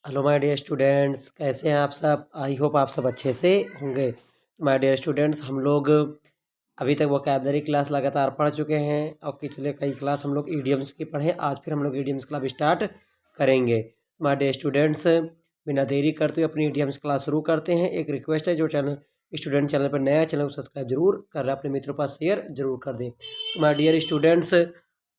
Hello my dear students, कैसे हैं आप सब। आई होप आप सब अच्छे से होंगे। माय डियर स्टूडेंट्स, हम लोग अभी तक वोकैबलरी क्लास लगातार पढ़ चुके हैं और पिछले कई क्लास हम लोग ईडियम्स की पढ़े। आज फिर हम लोग ईडियम्स क्लास स्टार्ट करेंगे। माय डियर स्टूडेंट्स, बिना देरी करते हुए अपनी ईडियम्स क्लास शुरू करते हैं। एक रिक्वेस्ट है, जो चैनल पर नया चैनल को सब्सक्राइब जरूर कर रहे हैं, अपने मित्रों के पास शेयर जरूर कर दें। तो माय डियर स्टूडेंट्स,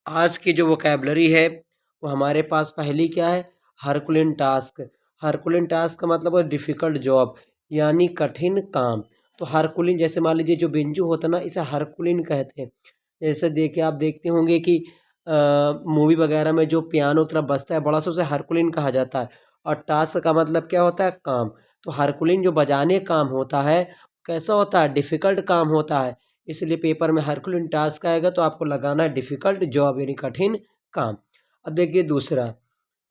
आज की जो वोकैबलरी है वो हमारे पास पहली क्या है, हरकुलिन टास्क। हरकुलिन टास्क का मतलब है डिफ़िकल्ट जॉब, यानी कठिन काम। तो हरकुलिन, जैसे मान लीजिए जो बिंजू होता है ना, इसे हरकुलिन कहते हैं। जैसे देखिए, आप देखते होंगे कि मूवी वगैरह में जो पियानो की तरह बजता है बड़ा सा, उसे हरकुलिन कहा जाता है। और टास्क का मतलब क्या होता है, काम। तो हरकुलिन जो बजाने काम होता है, कैसा होता है, डिफ़िकल्ट काम होता है। इसलिए पेपर में हरकुलिन टास्क आएगा तो आपको लगाना है डिफ़िकल्ट जॉब, यानी कठिन काम। अब देखिए दूसरा,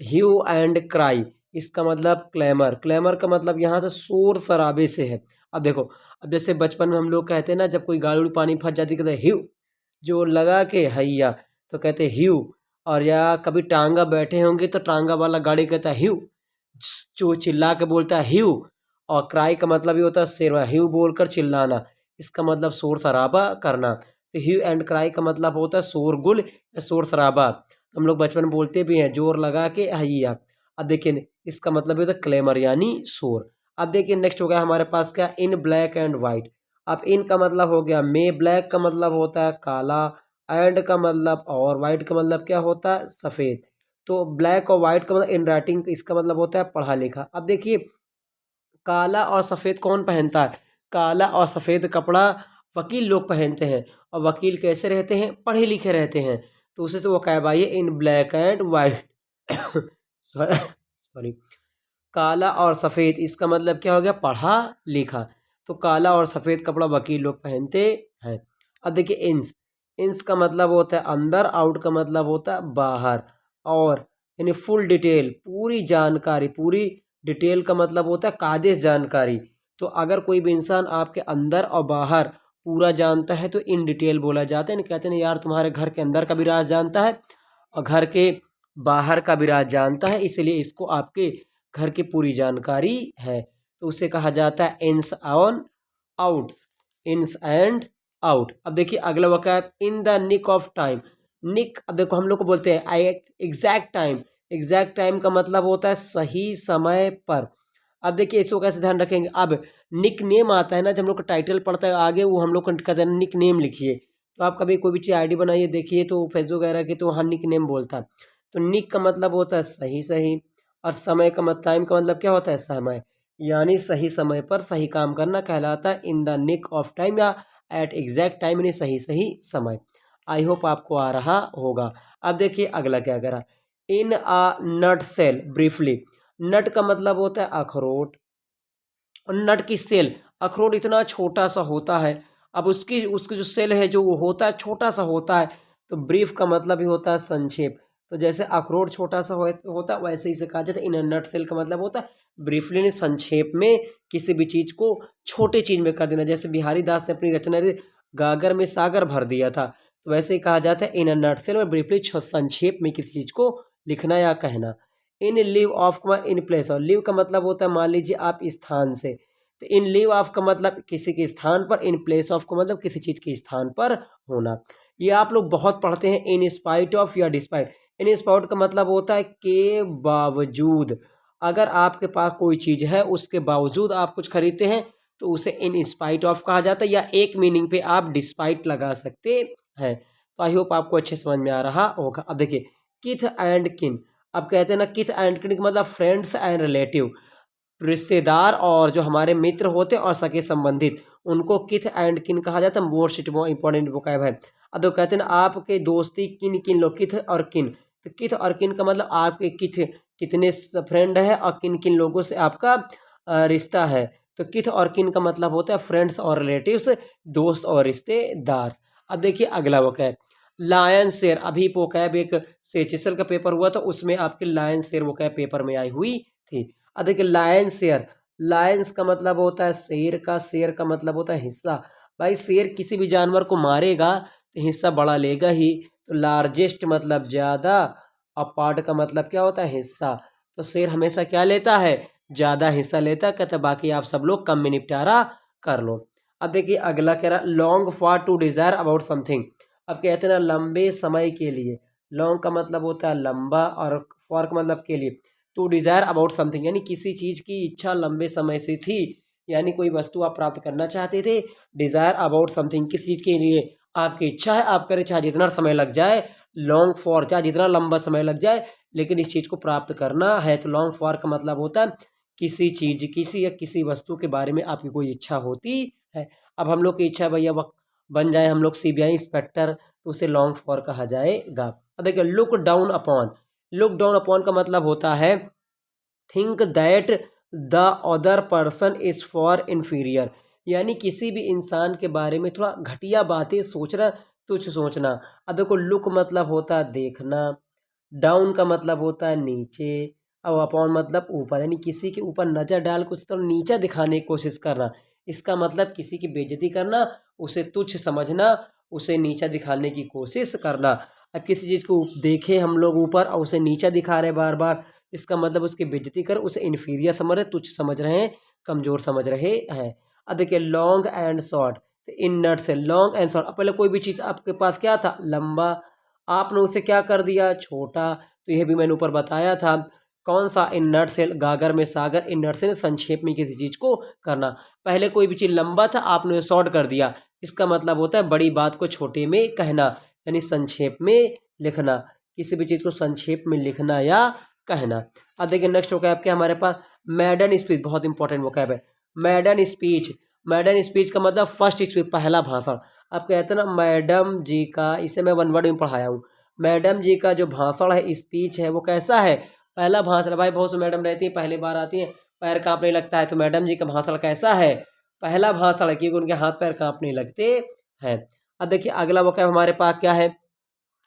ह्यू एंड क्राई। इसका मतलब क्लैमर। क्लैमर का मतलब यहाँ से शोर शराबे से है। अब देखो, अब जैसे बचपन में हम लोग कहते हैं ना, जब कोई गाड़ी उड़ी पानी फंस जाती कहते हैं ह्यू, जो लगा के हैया, तो कहते हैं ह्यू। और या कभी टांगा बैठे होंगे तो टांगा वाला गाड़ी कहता है ह्यू, जो चिल्ला के बोलता है ह्यू। और क्राई का मतलब ये होता है शेरवा, ह्यू बोलकर चिल्लाना, इसका मतलब शोर शराबा करना। तो ह्यू एंड क्राई का मतलब होता है शोरगुल या शोर शराबा। हम लोग बचपन में बोलते भी हैं जोर लगा के हैया। अब देखिए, इसका मतलब ये होता है क्लेमर, यानी शोर। अब देखिए नेक्स्ट हो गया हमारे पास क्या, इन ब्लैक एंड वाइट। अब इन का मतलब हो गया मे, ब्लैक का मतलब होता है काला, एंड का मतलब और, वाइट का मतलब क्या होता है, सफ़ेद। तो ब्लैक और वाइट का मतलब इन राइटिंग, इसका मतलब होता है पढ़ा लिखा। अब देखिए, काला और सफ़ेद कौन पहनता है, काला और सफ़ेद कपड़ा वकील लोग पहनते हैं। और वकील कैसे रहते हैं, पढ़े लिखे रहते हैं। तो उसे तो वो कह पाइए इन ब्लैक एंड वाइट सॉरी, काला और सफ़ेद, इसका मतलब क्या हो गया, पढ़ा लिखा। तो काला और सफ़ेद कपड़ा वकील लोग पहनते हैं। अब देखिए इंस, इंस का मतलब होता है अंदर, आउट का मतलब होता है बाहर। और यानी फुल डिटेल, पूरी जानकारी। पूरी डिटेल का मतलब होता है कादिश जानकारी। तो अगर कोई भी इंसान आपके अंदर और बाहर पूरा जानता है तो इन डिटेल बोला जाता है। यानी कहते हैं यार, तुम्हारे घर के अंदर का भी राज जानता है और घर के बाहर का भी राज जानता है, इसलिए इसको आपके घर की पूरी जानकारी है। तो उसे कहा जाता है ins on out, ins and out. अब देखिए अगला vocab, in the nick of time. Nick, अब देखो हम लोग को बोलते हैं एग्जैक्ट टाइम। एग्जैक्ट टाइम का मतलब होता है सही समय पर। अब देखिए इसको कैसे ध्यान रखेंगे, अब निक नेम आता है ना, जब हम लोग का टाइटल पढ़ता है आगे, वो हम लोग को कहते हैं निक नेम लिखिए। तो आप कभी कोई भी चीज़ आईडी बनाइए, देखिए तो फेसबुक वगैरह की, तो वहाँ निक नेम बोलता है। तो निक का मतलब होता है सही सही। और समय का मतलब, टाइम का मतलब क्या होता है, समय। यानी सही समय पर सही काम करना कहलाता है in the nick of time, या एट एग्जैक्ट टाइम, यानी सही सही समय। आई होप आपको आ रहा होगा। अब देखिए अगला क्या करा, इन अ नट सेल ब्रीफली। नट का मतलब होता है अखरोट, और नट की सेल, अखरोट इतना छोटा सा होता है, अब उसकी उसकी जो सेल है जो वो होता है छोटा सा होता है। तो ब्रीफ का मतलब ही होता है संक्षेप। तो जैसे अखरोट छोटा सा होता है, वैसे ही से कहा जाता है इन नट सेल का मतलब होता है ब्रीफली, ने संक्षेप में किसी भी चीज़ को छोटे चीज़ में कर देना। जैसे बिहारी दास ने अपनी रचना गागर में सागर भर दिया था, तो वैसे ही कहा जाता है इन नट सेल में ब्रीफली, संक्षेप में किसी चीज़ को लिखना या कहना। In live of, in place, और लिव का मतलब होता है मान लीजिए आप स्थान से। तो इन लिव ऑफ का मतलब किसी के स्थान पर, इन प्लेस ऑफ का मतलब किसी चीज़ के स्थान पर होना। ये आप लोग बहुत पढ़ते हैं, इन स्पाइट ऑफ या डिस्पाइट। इन स्पाइट का मतलब होता है के बावजूद। अगर आपके पास कोई चीज़ है, उसके बावजूद आप कुछ खरीदते हैं, तो उसे इन स्पाइट ऑफ कहा जाता है। या एक मीनिंग पे आप डिस्पाइट लगा सकते हैं। तो आई होप आपको अच्छे समझ में आ रहा होगा। अब देखिए, किथ एंड किन। अब कहते हैं ना, किथ एंड किन का मतलब फ्रेंड्स एंड रिलेटिव, रिश्तेदार और जो हमारे मित्र होते हैं और सगे संबंधित, उनको किथ एंड किन कहा जाता है। मोस्ट इंपॉर्टेंट वोकैब है। अब तो कहते हैं ना, आपके दोस्ती किन किन लोग, किथ और किन। तो किथ और किन का मतलब आपके किथ कितने फ्रेंड है और किन किन लोगों से आपका रिश्ता है। तो किथ और किन का मतलब होता है फ्रेंड्स और रिलेटिव्स, दोस्त और रिश्तेदार। अब देखिए अगला वोकैब, लायन शेयर। अभी वोकैब एक सेचेसल का पेपर हुआ था, उसमें आपके लायन शेयर वोकैब पेपर में आई हुई थी। अब देखिए लायन शेयर, लायंस का मतलब होता है शेर का, शेर का मतलब होता है हिस्सा। भाई शेर किसी भी जानवर को मारेगा तो हिस्सा बड़ा लेगा ही। तो लार्जेस्ट मतलब ज़्यादा, और पार्ट का मतलब क्या होता है, हिस्सा। तो शेर हमेशा क्या लेता है, ज़्यादा हिस्सा लेता है। कहता है बाकी आप सब लोग कम में निपटारा कर लो। अब देखिए अगला कह रहा long for to desire about something. अब कहते हैं ना लंबे समय के लिए, लॉन्ग का मतलब होता है लंबा और फॉर का मतलब के लिए, टू डिज़ायर अबाउट समथिंग यानी किसी चीज़ की इच्छा लंबे समय से थी, यानी कोई वस्तु आप प्राप्त करना चाहते थे। डिज़ायर अबाउट समथिंग किसी चीज़ के लिए आपकी इच्छा है, आप करें चाहे जितना समय लग जाए, लॉन्ग फॉर चाहे जितना लंबा समय लग जाए, लेकिन इस चीज़ को प्राप्त करना है। तो लॉन्ग फॉर का मतलब होता है किसी चीज़ किसी या किसी वस्तु के बारे में आपकी कोई इच्छा होती है। अब हम लोग की इच्छा है भैया वक्त बन जाए हम लोग सीबीआई इंस्पेक्टर, तो उसे लॉन्ग फॉर कहा जाएगा। अब देखिए look down upon, look down upon का मतलब होता है think that the other person is for inferior, यानी किसी भी इंसान के बारे में थोड़ा घटिया बातें सोचना, तुच्छ सोचना। अब देखो लुक मतलब होता है देखना, डाउन का मतलब होता है नीचे, अब अपॉन मतलब ऊपर, यानी किसी के ऊपर नज़र डाल के उसे थोड़ा नीचा दिखाने की कोशिश करना। इसका मतलब किसी की बेइज्जती करना, उसे तुच्छ समझना, उसे नीचा दिखाने की कोशिश करना। अब किसी चीज़ को देखे हम लोग ऊपर और उसे नीचा दिखा रहे बार बार, इसका मतलब उसकी बेइज्जती कर, उसे इन्फीरियर समझ रहे, तुच्छ समझ रहे हैं, कमज़ोर समझ रहे हैं। अब देखिए लॉन्ग एंड शॉर्ट, तो इन नट से लॉन्ग एंड शॉर्ट, अब पहले कोई भी चीज़ आपके पास क्या था लंबा, आपने उसे क्या कर दिया छोटा, तो यह भी मैंने ऊपर बताया था। कौन सा इन नट से, गागर में सागर, इन नट से संक्षेप में किसी चीज़ को करना। पहले कोई भी चीज़ लंबा था आपने उसे शॉर्ट कर दिया, इसका मतलब होता है बड़ी बात को छोटे में कहना, यानी संक्षेप में लिखना, किसी भी चीज़ को संक्षेप में लिखना या कहना। अब देखिए नेक्स्ट वोकैब क्या हमारे पास, मैडन स्पीच, बहुत इंपॉर्टेंट वोकैब है। मैडन स्पीच, मैडन स्पीच का मतलब फर्स्ट स्पीच, पहला भाषण। अब कहते हैं ना मैडम जी का, इसे मैं वन वर्ड में पढ़ाया हूँ, मैडम जी का जो भाषण है स्पीच है वो कैसा है, पहला भाषण। भाई बहुत से मैडम रहती है पहली बार आती हैं, पैर कांपने लगता है, तो मैडम जी का भाषण कैसा है, पहला भाषण है, क्योंकि उनके हाथ पैर कांपने लगते हैं। अब देखिए अगला वोकैब हमारे पास क्या है,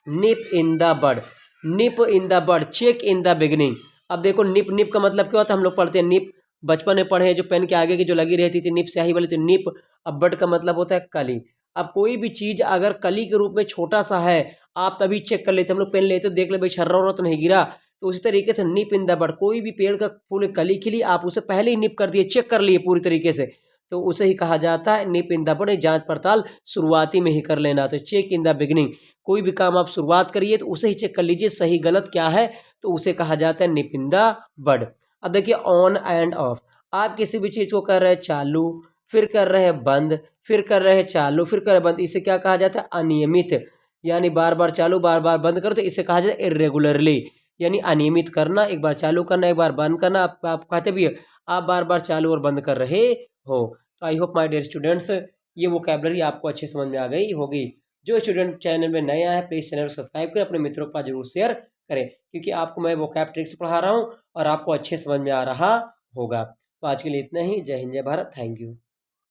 nip in the bud, nip in the bud, check in the beginning. अब देखो निप, निप का मतलब क्या होता है, हम लोग पढ़ते हैं निप, बचपन में पढ़े, जो पेन के आगे की जो लगी रहती थी निप स्याही वाली, तो निप। अब बड का मतलब होता है कली। अब कोई भी चीज़ अगर कली के रूप में छोटा सा है, आप तभी चेक कर लेते, हम लोग पेन लेते देख ले भाई छर्रा उर्रा तो नहीं गिरा, तो उसी तरीके से निप इन द बड, कोई भी पेड़ का फूल कली खिली, आप उसे पहले ही निप कर दिए, चेक कर लिए पूरी तरीके से, तो उसे ही कहा जाता है निप इन द बड, जांच पड़ताल शुरुआती में ही कर लेना। तो चेक इन द बिगनिंग, कोई भी काम आप शुरुआत करिए तो उसे ही चेक कर लीजिए सही गलत क्या है, तो उसे कहा जाता है निप इन द बड। अब देखिए ऑन एंड ऑफ, आप किसी भी चीज़ को कर रहे हैं चालू, फिर कर रहे हैं बंद, फिर कर रहे हैं चालू, फिर कर रहे हैं बंद, इसे क्या कहा जाता है अनियमित, यानी बार बार चालू बार बार बंद करो, तो इसे कहा जाता है इरेगुलरली, यानी अनियमित करना, एक बार चालू करना एक बार बंद करना। आप कहते भी है आप बार बार चालू और बंद कर रहे हो। तो I hope my dear students ये वोकैबुलरी आपको अच्छी समझ में आ गई होगी। जो स्टूडेंट चैनल में नया है प्लीज़ चैनल को सब्सक्राइब करें, अपने मित्रों के पास जरूर शेयर करें, क्योंकि आपको मैं वोकैब ट्रिक्स पढ़ा रहा हूँ और आपको अच्छे समझ में आ रहा होगा। तो आज के लिए इतना ही, जय हिंद जय भारत, थैंक यू।